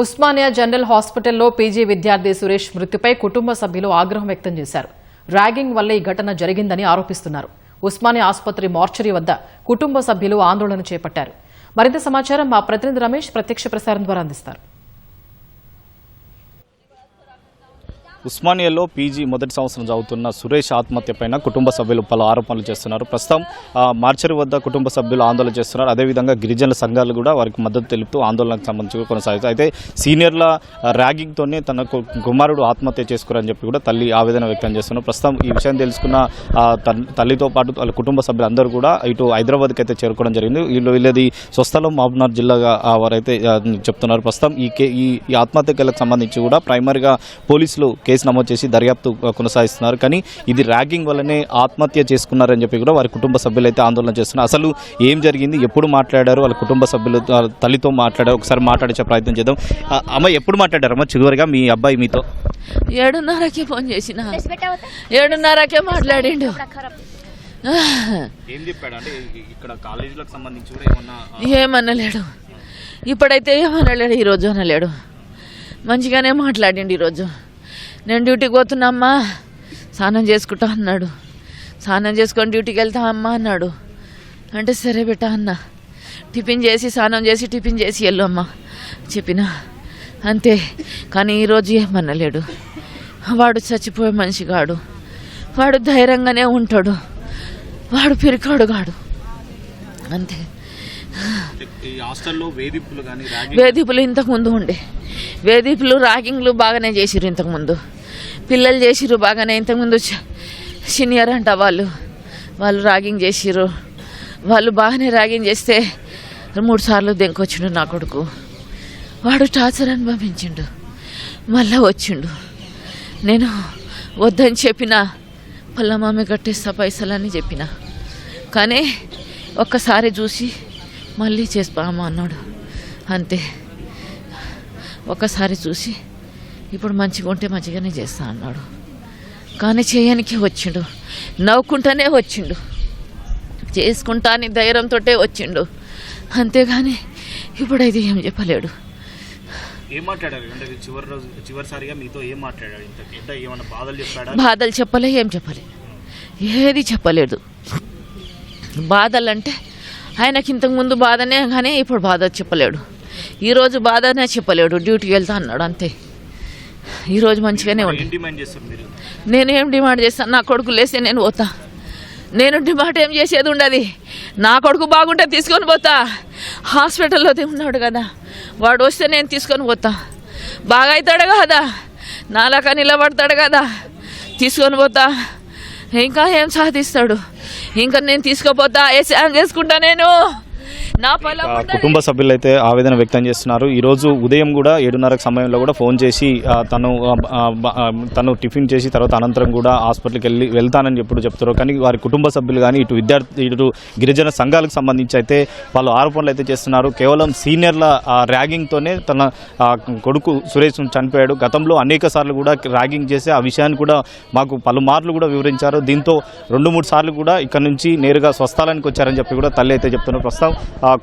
Osmania general హాస్పిటల్లో PG విద్యార్థి సురేష్ మృతిపై కుటుంబ సభ్యులు ఆగ్రహం వ్యక్తం చేశారు. ర్యాగింగ్ వల్ల ఈ ఘటన జరిగిందని ఆరోపిస్తున్నారు. ఉస్మానియా ఆసుపత్రి మార్చరీ వద్ద కుటుంబ సభ్యులు ఆందోళన చేపట్టారు. మరింత సమాచారం మా ప్రతినిధి రమేష్ ప్రత్యక్ష ప్రసారం ద్వారా అందిస్తారు. ఉస్మానియాలో పీజీ మొదటి సంవత్సరం చదువుతున్న సురేష్ ఆత్మహత్య పైన కుటుంబ సభ్యులు పలు ఆరోపణలు చేస్తున్నారు. ప్రస్తుతం మార్చరీ వద్ద కుటుంబ సభ్యులు ఆందోళన చేస్తున్నారు. అదేవిధంగా గిరిజనుల సంఘాలు కూడా వారికి మద్దతు తెలుపుతూ ఆందోళనకు సంబంధించి కొనసాగుతాయి. అయితే సీనియర్ల ర్యాగింగ్తోనే తన కుమారుడు ఆత్మహత్య చేసుకురని చెప్పి కూడా తల్లి ఆవేదన వ్యక్తం చేస్తున్నారు. ప్రస్తుతం ఈ విషయం తెలుసుకున్న తల్లితో పాటు వాళ్ళ కుటుంబ సభ్యులందరూ కూడా ఇటు హైదరాబాద్కి అయితే చేరుకోవడం జరిగింది. వీళ్ళది స్వస్థలం మహబూబ్నగర్ జిల్లాగా వారైతే చెప్తున్నారు. ప్రస్తుతం ఈ ఆత్మహత్యలకు సంబంధించి కూడా ప్రైమరీగా పోలీసులు కేసు నమోదు చేసి దర్యాప్తు కొనసాగిస్తున్నారు. కానీ ఇది ర్యాగింగ్ వల్లనే ఆత్మహత్య చేసుకున్నారని చెప్పి కూడా వారి కుటుంబ సభ్యులు అయితే ఆందోళన చేస్తున్నారు. అసలు ఏం జరిగింది, ఎప్పుడు మాట్లాడారు, వాళ్ళ కుటుంబ సభ్యులు తల్లితో మాట్లాడారు, ఒకసారి మాట్లాడే ప్రయత్నం చేద్దాం. అమ్మ ఎప్పుడు మాట్లాడారమ్మా చివరిగా మీ అబ్బాయి మీతో? 7:30కే ఫోన్ చేసిన, 7:30కే మాట్లాడిండు. ఏం చెప్పాడు అంటే ఇక్కడ కాలేజీలకు సంబంధించి కూడా ఏమనలేడు. ఇప్పుడైతే ఏమనలేడు, ఈరోజు అనలేడు. మంచిగానే మాట్లాడిండు. ఈరోజు నేను డ్యూటీకి పోతున్నా స్నానం చేసుకుంటా అన్నాడు. స్నానం చేసుకొని డ్యూటీకి వెళ్తా అమ్మా అన్నాడు. అంటే సరే బెట్టా అన్న. టిఫిన్ చేసి స్నానం చేసి టిఫిన్ చేసి వెళ్ళు అమ్మ చెప్పిన అంతే. కానీ ఈరోజు ఏమనలేడు. వాడు చచ్చిపోయే మనిషి కాడు, వాడు ధైర్యంగానే ఉంటాడు, వాడు పిరికాడు కాడు అంతే. వేధింపులు ఇంతకుముందు ఉండే వేధింపులు ర్యాగింగ్లు బాగానే చేసిరు. ఇంతకుముందు పిల్లలు చేసిరు బాగానే. ఇంతకుముందు సీనియర్ అంట వాళ్ళు ర్యాగింగ్ చేసిరు. వాళ్ళు బాగానే ర్యాగింగ్ చేస్తే 3 సార్లు దెంకొచ్చిండు నా కొడుకు. వాడు టార్చర్ అనుభవించిండు, మళ్ళా వచ్చిండు. నేను వద్దని చెప్పిన పళ్ళ మమ్మీ కట్టేస్తా పైసలని చెప్పిన. కానీ ఒక్కసారి చూసి మళ్ళీ చేస్తామా అన్నాడు అంతే. ఒకసారి చూసి ఇప్పుడు మంచిగా ఉంటే మంచిగానే చేస్తా అన్నాడు. కానీ చేయనికే వచ్చిండు, నవ్వుకుంటానే వచ్చిండు, చేసుకుంటా అని ధైర్యంతో వచ్చిండు. అంతేగాని ఇప్పుడైతే ఏం చెప్పలేడు. బాధలు చెప్పలే, ఏం చెప్పలే, ఏది చెప్పలేదు. బాధలు అంటే ఆయనకి ఇంతకుముందు బాధనే, కానీ ఇప్పుడు బాధ చెప్పలేడు. ఈరోజు బాధనే చెప్పలేడు. డ్యూటీకి వెళ్తా అన్నాడు అంతే. ఈరోజు మంచిగానే ఉంది. నేనేం డిమాండ్ చేస్తాను? నా కొడుకు లేస్తే నేను పోతా. నేను డిమాండ్ ఏం చేసేది ఉండదు. నా కొడుకు బాగుంటే తీసుకొని పోతా. హాస్పిటల్లో ఉన్నాడు కదా, వాడు వస్తే నేను తీసుకొని పోతా. బాగా అవుతాడు కదా, నాలాగా నిలబడతాడు కదా, తీసుకొని పోతా. ఇంకా ఏం సాధిస్తాడు, ఇంకా నేను తీసుకుపోతా. ఏ సాయం చేసుకుంటా నేను. కుటుంబ సభ్యులు అయితే ఆవేదన వ్యక్తం చేస్తున్నారు. ఈరోజు ఉదయం కూడా 7:30 సమయంలో కూడా ఫోన్ చేసి తను టిఫిన్ చేసి తర్వాత అనంతరం కూడా హాస్పిటల్కి వెళ్తానని చెప్తారు. కానీ వారి కుటుంబ సభ్యులు కానీ ఇటు గిరిజన సంఘాలకు సంబంధించి అయితే వాళ్ళు ఆరోపణలు అయితే చేస్తున్నారు. కేవలం సీనియర్ల ర్యాగింగ్తోనే తన కొడుకు సురేష్ చనిపోయాడు. గతంలో అనేక సార్లు కూడా ర్యాగింగ్ చేసి ఆ విషయాన్ని కూడా మాకు పలుమార్లు కూడా వివరించారు. దీంతో 2-3 సార్లు కూడా ఇక్కడ నుంచి నేరుగా స్వస్థలానికి వచ్చారని చెప్పి కూడా తల్లి అయితే చెప్తున్నారు. ప్రస్తుతం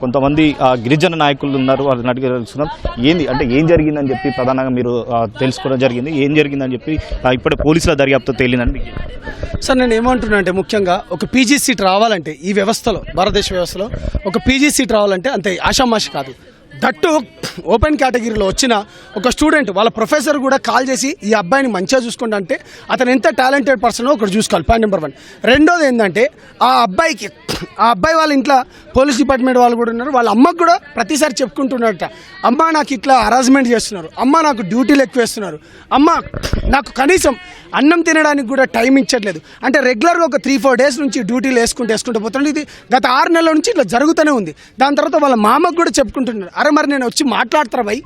కొంతమంది గిరిజన నాయకులు ఉన్నారు, వాళ్ళని అడిగి తెలుసుకున్నాం. ఏం జరిగిందని చెప్పి ప్రధానంగా మీరు తెలుసుకోవడం జరిగింది. ఏం జరిగిందని చెప్పి ఇప్పుడే పోలీసుల దర్యాప్తు తేలిందని సార్ నేను ఏమంటున్నా అంటే ముఖ్యంగా ఒక పీజీ సీట్ రావాలంటే ఈ వ్యవస్థలో, భారతదేశ వ్యవస్థలో ఒక పీజీ సీట్ రావాలంటే అంతే ఆషామాషి కాదు. దట్టు ఓపెన్ కేటగిరీలో వచ్చిన ఒక స్టూడెంట్ వాళ్ళ ప్రొఫెసర్ కూడా కాల్ చేసి ఈ అబ్బాయిని మంచిగా చూసుకుంటా అంటే అతను ఎంత టాలెంటెడ్ పర్సనో ఒకటి చూసుకోవాలి. Point number 1. రెండోది ఏంటంటే ఆ అబ్బాయి వాళ్ళ ఇంట్లో పోలీస్ డిపార్ట్మెంట్ వాళ్ళు కూడా ఉన్నారు. వాళ్ళ అమ్మకు కూడా ప్రతిసారి చెప్పుకుంటున్నారట, అమ్మ నాకు ఇట్లా హరాస్మెంట్ చేస్తున్నారు, అమ్మ నాకు డ్యూటీలు ఎక్కువ వేస్తున్నారు, అమ్మ నాకు కనీసం అన్నం తినడానికి కూడా టైం ఇచ్చట్లేదు. అంటే రెగ్యులర్గా ఒక 3-4 డేస్ నుంచి డ్యూటీలు వేసుకుంటూ పోతున్నాడు. ఇది గత 6 నెలల నుంచి ఇట్లా జరుగుతూనే ఉంది. దాని తర్వాత వాళ్ళ మామకు కూడా చెప్పుకుంటున్నారు, అరే మరి నేను వచ్చి మాట్లాడతారా భయ్,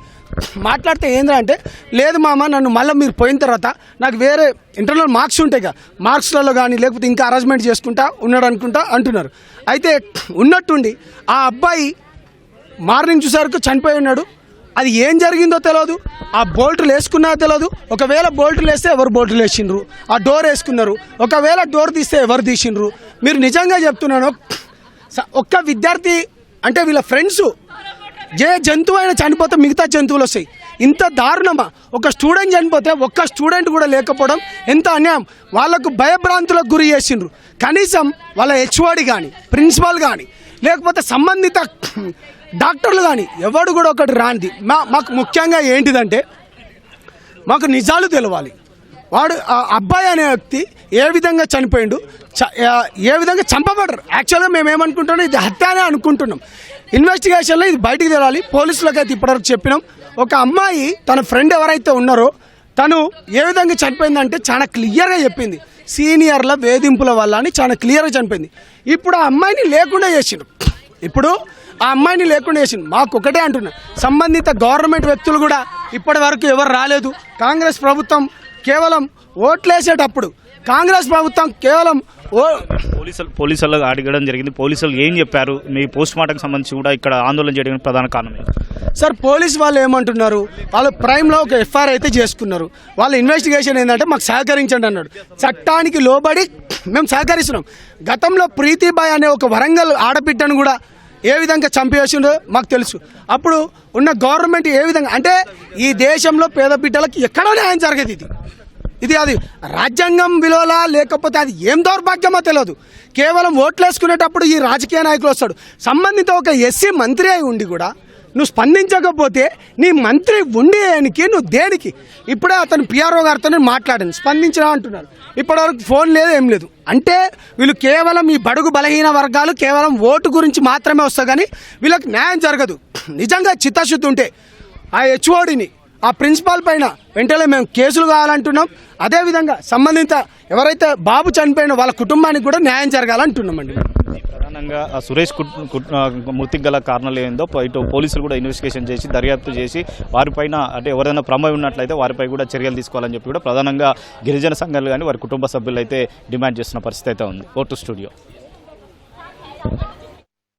మాట్లాడితే ఏంద్రా అంటే లేదు మామ, నన్ను మళ్ళీ మీరు పోయిన తర్వాత నాకు వేరే ఇంటర్నల్ మార్క్స్ ఉంటాయి కదా, మార్క్స్లలో కానీ లేకపోతే ఇంకా అరేంజ్మెంట్ చేసుకుంటా ఉన్నాడు అనుకుంటా అంటున్నారు. అయితే ఉన్నట్టుండి ఆ అబ్బాయి మార్నింగ్ చూసేవరకు చనిపోయి ఉన్నాడు. అది ఏం జరిగిందో తెలియదు, ఆ బోల్ట్లు వేసుకున్నా తెలియదు. ఒకవేళ బోల్ట్లు వేస్తే ఎవరు బోల్ట్లు వేసిండ్రు, ఆ డోర్ వేసుకున్నారు, ఒకవేళ డోర్ తీస్తే ఎవరు తీసిండ్రు. మీరు నిజంగా చెప్తున్నాను, ఒక్క విద్యార్థి అంటే వీళ్ళ ఫ్రెండ్స్ జంతువు అయినా చనిపోతే మిగతా జంతువులు వస్తాయి. ఇంత దారుణమా? ఒక స్టూడెంట్ చనిపోతే ఒక్క స్టూడెంట్ కూడా లేకపోవడం ఎంత అన్యాయం. వాళ్ళకు భయభ్రాంతులకు గురి చేసిండ్రు. కనీసం వాళ్ళ హెచ్ఓడి కానీ ప్రిన్సిపాల్ కానీ లేకపోతే సంబంధిత డాక్టర్లు కానీ ఎవడు కూడా ఒకటి రానిది. మాకు ముఖ్యంగా ఏంటిదంటే మాకు నిజాలు తెలవాలి. వాడు ఆ అబ్బాయి అనే వ్యక్తి ఏ విధంగా చనిపోయిండు, ఏ విధంగా చంపబడ్డారు. యాక్చువల్గా మేము ఏమనుకుంటున్నాం, ఇది హత్య అనే అనుకుంటున్నాం. ఇన్వెస్టిగేషన్లో ఇది బయటికి తెలాలి. పోలీసులకైతే ఇప్పటివరకు చెప్పినాం. ఒక అమ్మాయి తన ఫ్రెండ్ ఎవరైతే ఉన్నారో తను ఏ విధంగా చనిపోయిందంటే చాలా క్లియర్గా చెప్పింది. సీనియర్ల వేధింపుల వల్ల అని చాలా క్లియర్గా చనిపోయింది. ఇప్పుడు ఆ అమ్మాయిని లేకుండా చేసిండు. మాకు ఒకటే అంటున్నా, సంబంధిత గవర్నమెంట్ వ్యక్తులు కూడా ఇప్పటి వరకు ఎవరు రాలేదు. కాంగ్రెస్ ప్రభుత్వం కేవలం ఓట్లేసేటప్పుడు పోలీసులు అడగడం జరిగింది. పోలీసులు ఏం చెప్పారు? మీ పోస్ట్ మార్టంకి సంబంధించి కూడా ఇక్కడ ఆందోళన చేయడానికి ప్రధాన కారణం సార్, పోలీసు వాళ్ళు ఏమంటున్నారు, వాళ్ళు ప్రైమ్లో ఒక ఎఫ్ఐఆర్ అయితే చేసుకున్నారు. వాళ్ళ ఇన్వెస్టిగేషన్ ఏంటంటే మాకు సహకరించండి అన్నాడు. చట్టానికి లోబడి మేము సహకరిస్తున్నాం. గతంలో ప్రీతిబాయ్ అనే ఒక వరంగల్ ఆడబిడ్డను కూడా ఏ విధంగా చంపేసిండో మాకు తెలుసు. అప్పుడు ఉన్న గవర్నమెంట్ ఏ విధంగా అంటే ఈ దేశంలో పేద బిడ్డలకు ఎక్కడో న్యాయం జరగదు. ఇది అది రాజ్యాంగం విలువలా లేకపోతే అది ఏం దౌర్భాగ్యమో తెలియదు. కేవలం ఓట్లేసుకునేటప్పుడు ఈ రాజకీయ నాయకులు వస్తాడు. సంబంధిత ఒక ఎస్సీ మంత్రి అయి ఉండి కూడా నువ్వు స్పందించకపోతే నీ మంత్రి ఉండేనికి నువ్వు దేనికి? ఇప్పుడే అతను పిఆర్ఓ గారితో మాట్లాడాను, స్పందించినా అంటున్నారు. ఇప్పటివరకు ఫోన్ లేదు, ఏం లేదు. అంటే వీళ్ళు కేవలం ఈ బడుగు బలహీన వర్గాలు కేవలం ఓటు గురించి మాత్రమే వస్తా కానీ వీళ్ళకి న్యాయం జరగదు. నిజంగా చిత్తశుద్ధి ఉంటే ఆ హెచ్ఓడిని ఆ ప్రిన్సిపాల్ పైన వెంటనే మేము కేసులు కావాలంటున్నాం. అదేవిధంగా సంబంధిత ఎవరైతే బాబు చనిపోయిన వాళ్ళ కుటుంబానికి కూడా న్యాయం జరగాలంటున్నామండి. ప్రధానంగా సురేష్ మృతికి గల కారణాలు ఏందో ఇటు పోలీసులు కూడా ఇన్వెస్టిగేషన్ చేసి దర్యాప్తు చేసి వారిపైన అంటే ఎవరైనా ప్రమాదం ఉన్నట్లయితే వారిపై కూడా చర్యలు తీసుకోవాలని చెప్పి కూడా ప్రధానంగా గిరిజన సంఘాలు కానీ వారి కుటుంబ సభ్యులు అయితే డిమాండ్ చేస్తున్న పరిస్థితి అయితే ఉంది. Vote studio.